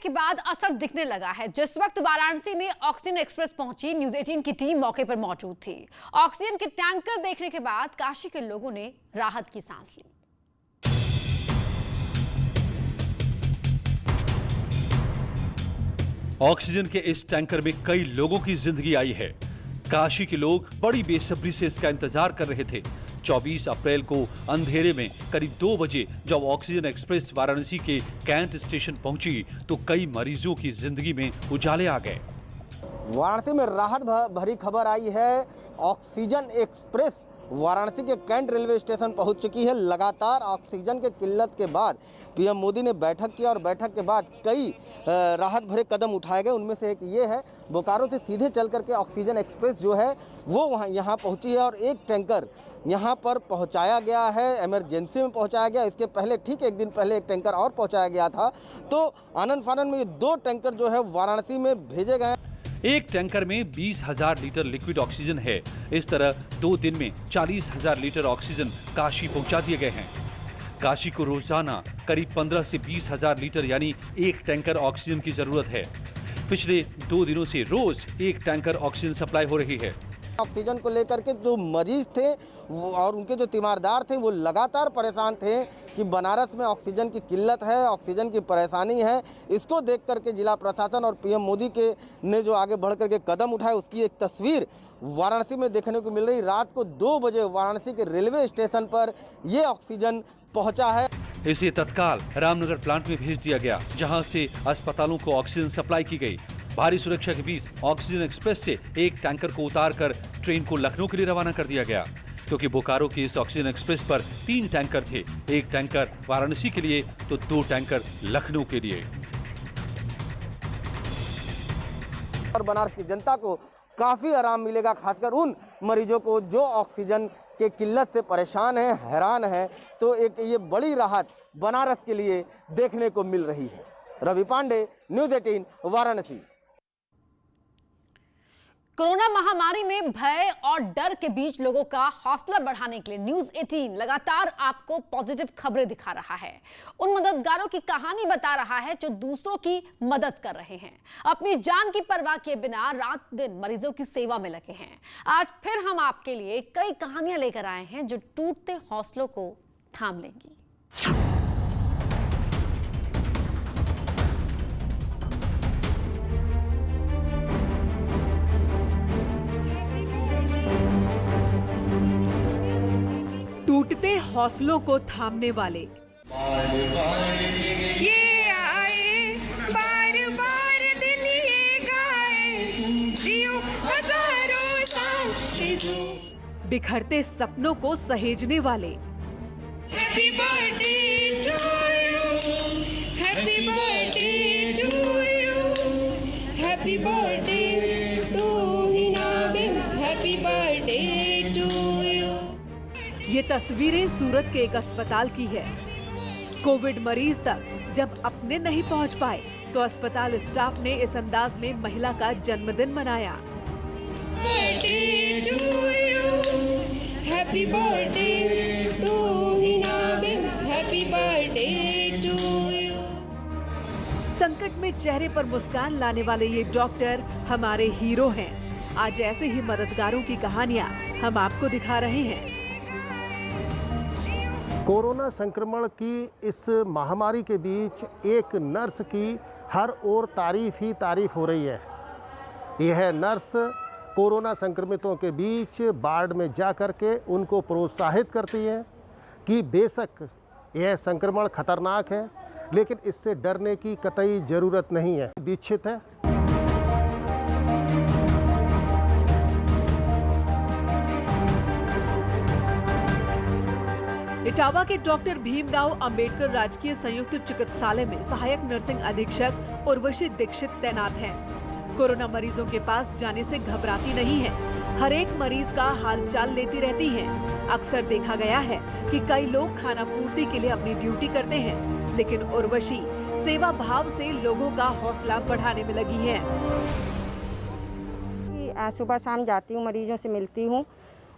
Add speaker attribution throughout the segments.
Speaker 1: के बाद असर दिखने लगा है। जिस वक्त वाराणसी में ऑक्सीजन एक्सप्रेस पहुंची, न्यूज 18 की टीम मौके पर मौजूद थी। ऑक्सीजन के टैंकर देखने के बाद काशी के लोगों ने राहत की सांस ली।
Speaker 2: ऑक्सीजन के इस टैंकर में कई लोगों की जिंदगी आई है। काशी के लोग बड़ी बेसब्री से इसका इंतजार कर रहे थे। 24 अप्रैल को अंधेरे में करीब 2 बजे जब ऑक्सीजन एक्सप्रेस वाराणसी के कैंट स्टेशन पहुंची तो कई मरीजों की जिंदगी में उजाले आ गए।
Speaker 3: वाराणसी में राहत भरी खबर आई है। ऑक्सीजन एक्सप्रेस वाराणसी के कैंट रेलवे स्टेशन पहुंच चुकी है। लगातार ऑक्सीजन के किल्लत के बाद पीएम मोदी ने बैठक की और बैठक के बाद कई राहत भरे कदम उठाए गए। उनमें से एक ये है, बोकारो से सीधे चल करके ऑक्सीजन एक्सप्रेस जो है वो यहाँ पहुंची है और एक टैंकर यहाँ पर पहुंचाया गया है, इमरजेंसी में पहुंचाया गया। इसके पहले ठीक एक दिन पहले एक टैंकर और पहुंचाया गया था। तो आनन फानन में ये 2 टैंकर जो है वाराणसी में भेजे गए।
Speaker 2: एक टैंकर में 20,000 लीटर लिक्विड ऑक्सीजन है। इस तरह 2 दिन में 40,000 लीटर ऑक्सीजन काशी पहुंचा दिए गए हैं। काशी को रोजाना करीब 15 से 20,000 लीटर यानी एक टैंकर ऑक्सीजन की जरूरत है। पिछले 2 दिनों से रोज एक टैंकर ऑक्सीजन सप्लाई हो रही है।
Speaker 3: ऑक्सीजन को लेकर के जो मरीज थे और उनके जो तीमारदार थे वो लगातार परेशान थे कि बनारस में ऑक्सीजन की किल्लत है, ऑक्सीजन की परेशानी है। इसको देख करके जिला प्रशासन और पीएम मोदी के ने जो आगे बढ़ करके कदम उठाए उसकी एक तस्वीर वाराणसी में देखने को मिल रही। रात को 2 बजे वाराणसी के रेलवे स्टेशन पर ये ऑक्सीजन पहुंचा है।
Speaker 2: इसे तत्काल रामनगर प्लांट में भेज दिया गया, जहां से अस्पतालों को ऑक्सीजन सप्लाई की गई। भारी सुरक्षा के बीच ऑक्सीजन एक्सप्रेस से एक टैंकर को उतारकर ट्रेन को लखनऊ के लिए रवाना कर दिया गया, क्योंकि बोकारो की इस ऑक्सीजन एक्सप्रेस पर 3 टैंकर थे। एक टैंकर वाराणसी के लिए तो 2 टैंकर लखनऊ के लिए।
Speaker 3: और बनारस की जनता को काफी आराम मिलेगा, खासकर उन मरीजों को जो ऑक्सीजन के किल्लत से परेशान हैं, हैरान हैं। तो एक ये बड़ी राहत बनारस के लिए देखने को मिल रही है। रवि पांडे, न्यूज 18 वाराणसी।
Speaker 1: कोरोना महामारी में भय और डर के बीच लोगों का हौसला बढ़ाने के लिए न्यूज 18 लगातार आपको पॉजिटिव खबरें दिखा रहा है। उन मददगारों की कहानी बता रहा है जो दूसरों की मदद कर रहे हैं, अपनी जान की परवाह किए बिना रात दिन मरीजों की सेवा में लगे हैं। आज फिर हम आपके लिए कई कहानियां लेकर आए हैं जो टूटते हौसलों को थाम लेंगी।
Speaker 4: टूटते हौसलों को थामने वाले।
Speaker 5: ये आए बार बार दिन ये गाए, जियो हजारों साल।
Speaker 4: बिखरते सपनों को सहेजने वाले।
Speaker 5: Happy birthday to you, happy birthday to you, happy birthday to Hinaben, happy birthday to you.
Speaker 4: ये तस्वीरें सूरत के एक अस्पताल की है। कोविड मरीज तक जब अपने नहीं पहुंच पाए तो अस्पताल स्टाफ ने इस अंदाज में महिला का जन्मदिन मनाया।
Speaker 5: Birthday to you, happy birthday to Hinaben, happy birthday to you.
Speaker 4: संकट में चेहरे पर मुस्कान लाने वाले ये डॉक्टर हमारे हीरो हैं। आज ऐसे ही मददगारों की कहानियां हम आपको दिखा रहे हैं।
Speaker 6: कोरोना संक्रमण की इस महामारी के बीच एक नर्स की हर ओर तारीफ ही तारीफ हो रही है। यह नर्स कोरोना संक्रमितों के बीच वार्ड में जा कर के उनको प्रोत्साहित करती है कि बेशक यह संक्रमण खतरनाक है, लेकिन इससे डरने की कतई ज़रूरत नहीं है। दीक्षित है।
Speaker 4: इटावा के डॉक्टर भीमराव अंबेडकर राजकीय संयुक्त चिकित्सालय में सहायक नर्सिंग अधीक्षक उर्वशी दीक्षित तैनात हैं। कोरोना मरीजों के पास जाने से घबराती नहीं है, हर एक मरीज का हालचाल लेती रहती हैं। अक्सर देखा गया है कि कई लोग खाना पूर्ति के लिए अपनी ड्यूटी करते हैं, लेकिन उर्वशी सेवा भाव से लोगों का हौसला बढ़ाने में लगी है।
Speaker 7: सुबह शाम जाती हूँ, मरीजों से मिलती हूँ,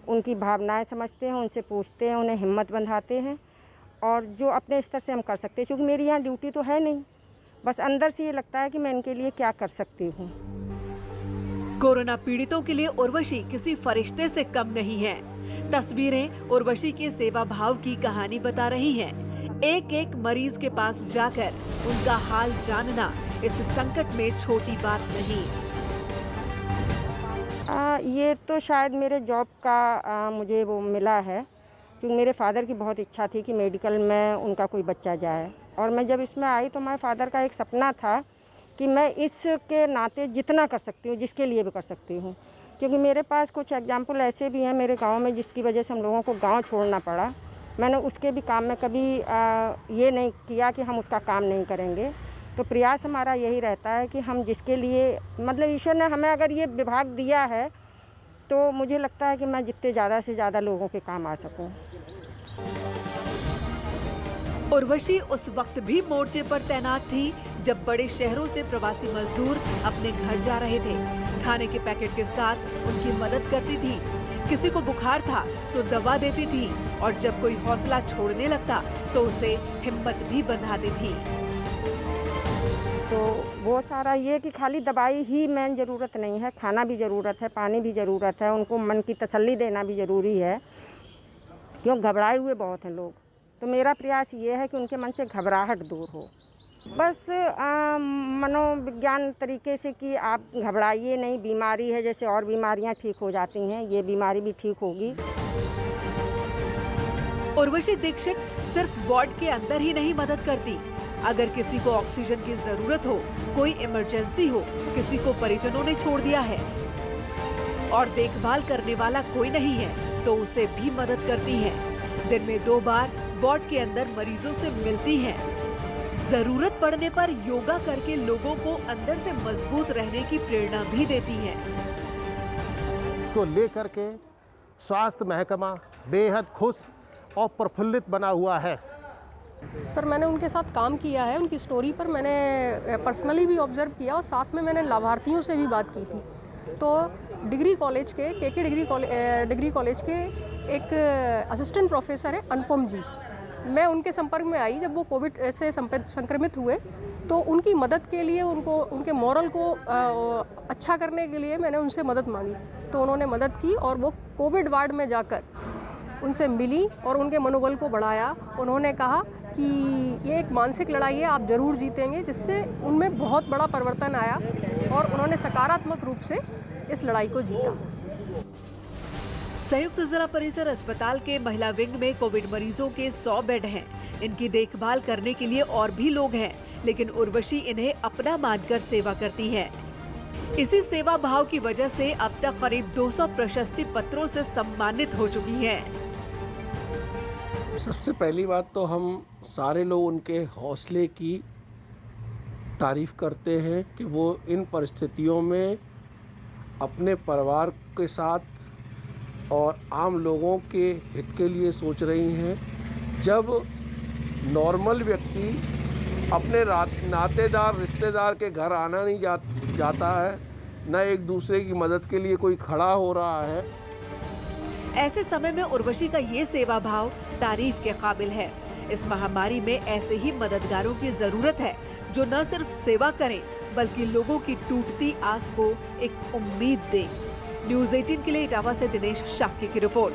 Speaker 7: उनकी भावनाएं समझते हैं, उनसे पूछते हैं, उन्हें हिम्मत बंधाते हैं और जो अपने स्तर से हम कर सकते हैं, क्योंकि मेरी यहाँ ड्यूटी तो है नहीं, बस अंदर से ये लगता है कि मैं इनके लिए क्या कर सकती हूँ।
Speaker 4: कोरोना पीड़ितों के लिए उर्वशी किसी फरिश्ते से कम नहीं है। तस्वीरें उर्वशी के सेवा भाव की कहानी बता रही हैं। एक एक मरीज के पास जाकर उनका हाल जानना इस संकट में छोटी बात नहीं।
Speaker 7: ये तो शायद मेरे जॉब का मुझे वो मिला है, क्योंकि मेरे फादर की बहुत इच्छा थी कि मेडिकल में उनका कोई बच्चा जाए, और मैं जब इसमें आई तो मेरे फादर का एक सपना था कि मैं इसके नाते जितना कर सकती हूँ, जिसके लिए भी कर सकती हूँ, क्योंकि मेरे पास कुछ एग्जाम्पल ऐसे भी हैं मेरे गांव में जिसकी वजह से हम लोगों को गांव छोड़ना पड़ा। मैंने उसके भी काम में कभी ये नहीं किया कि हम उसका काम नहीं करेंगे। तो प्रयास हमारा यही रहता है कि हम जिसके लिए, मतलब ईश्वर ने हमें अगर ये विभाग दिया है तो मुझे लगता है कि मैं जितने ज़्यादा से ज़्यादा लोगों के काम आ सकूं।
Speaker 4: उर्वशी उस वक्त भी मोर्चे पर तैनात थी जब बड़े शहरों से प्रवासी मजदूर अपने घर जा रहे थे। खाने के पैकेट के साथ उनकी मदद करती थी। किसी को बुखार था तो दवा देती थी, और जब कोई हौसला छोड़ने लगता तो उसे हिम्मत भी बंधाती थी।
Speaker 7: तो वो सारा ये कि खाली दवाई ही मेन ज़रूरत नहीं है, खाना भी ज़रूरत है, पानी भी ज़रूरत है, उनको मन की तसल्ली देना भी ज़रूरी है, क्यों घबराए हुए बहुत हैं लोग। तो मेरा प्रयास ये है कि उनके मन से घबराहट दूर हो। बस मनोविज्ञान तरीके से कि आप घबराइए नहीं, बीमारी है, जैसे और बीमारियां ठीक हो जाती हैं, ये बीमारी भी ठीक होगी।
Speaker 4: उर्वशी दीक्षित सिर्फ वार्ड के अंदर ही नहीं मदद करती। अगर किसी को ऑक्सीजन की जरूरत हो, कोई इमरजेंसी हो, किसी को परिजनों ने छोड़ दिया है और देखभाल करने वाला कोई नहीं है, तो उसे भी मदद करती हैं। दिन में 2 बार वार्ड के अंदर मरीजों से मिलती हैं। जरूरत पड़ने पर योगा करके लोगों को अंदर से मजबूत रहने की प्रेरणा भी देती हैं।
Speaker 6: इसको लेकर के स्वास्थ्य महकमा बेहद खुश और प्रफुल्लित बना हुआ है।
Speaker 8: सर, मैंने उनके साथ काम किया है, उनकी स्टोरी पर मैंने पर्सनली भी ऑब्जर्व किया, और साथ में मैंने लाभार्थियों से भी बात की थी। तो डिग्री कॉलेज के डिग्री कॉलेज के एक असिस्टेंट प्रोफेसर है अनुपम जी, मैं उनके संपर्क में आई जब वो कोविड से संक्रमित हुए। तो उनकी मदद के लिए, उनके मोरल को अच्छा करने के लिए मैंने उनसे मदद मांगी। तो उन्होंने मदद की और वो कोविड वार्ड में जाकर उनसे मिली और उनके मनोबल को बढ़ाया। उन्होंने कहा कि ये एक मानसिक लड़ाई है, आप ज़रूर जीतेंगे, जिससे उनमें बहुत बड़ा परिवर्तन आया और उन्होंने सकारात्मक रूप से इस लड़ाई को जीता।
Speaker 4: संयुक्त जिला परिसर अस्पताल के महिला विंग में कोविड मरीजों के 100 बेड हैं। इनकी देखभाल करने के लिए और भी लोग हैं, लेकिन उर्वशी इन्हें अपना मानकर सेवा करती हैं। इसी सेवा भाव की वजह से अब तक करीब 200 प्रशस्ति पत्रों से सम्मानित हो चुकी हैं।
Speaker 9: सबसे पहली बात तो हम सारे लोग उनके हौसले की तारीफ करते हैं कि वो इन परिस्थितियों में अपने परिवार के साथ और आम लोगों के हित के लिए सोच रही हैं। जब नॉर्मल व्यक्ति अपने नातेदार रिश्तेदार के घर आना नहीं जाता है, न एक दूसरे की मदद के लिए कोई खड़ा हो रहा है।
Speaker 4: ऐसे समय में उर्वशी का ये सेवा भाव तारीफ के काबिल है। इस महामारी में ऐसे ही मददगारों की जरूरत है जो न सिर्फ सेवा करें बल्कि लोगों की टूटती आस को एक उम्मीद दें। न्यूज़ 18 के लिए इटावा से दिनेश शाक्य की रिपोर्ट।